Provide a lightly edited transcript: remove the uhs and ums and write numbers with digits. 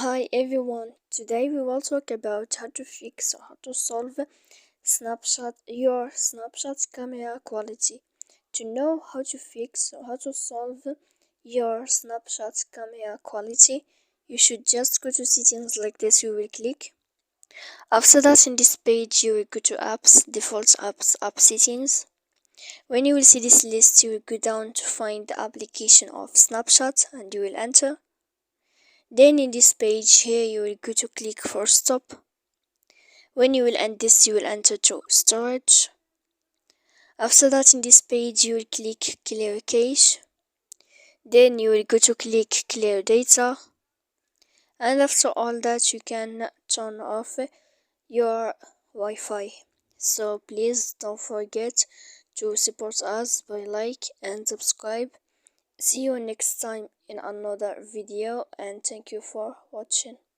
Hi everyone, today we will talk about how to fix or how to solve your Snapchat camera quality. To know how to fix or how to solve your Snapchat camera quality, you should just go to settings like this. You will click. After that, in this page, you will go to apps, default apps, app settings. When you will see this list, you will go down to find the application of Snapchat and you will enter. Then in this page here, you will go to click for stop. When you will end this, you will enter to storage. After that, in this page, you will click clear cache. Then you will go to click clear data. And after all that, you can turn off your Wi-Fi. So please don't forget to support us by like and subscribe. See you next time in another video, and thank you for watching.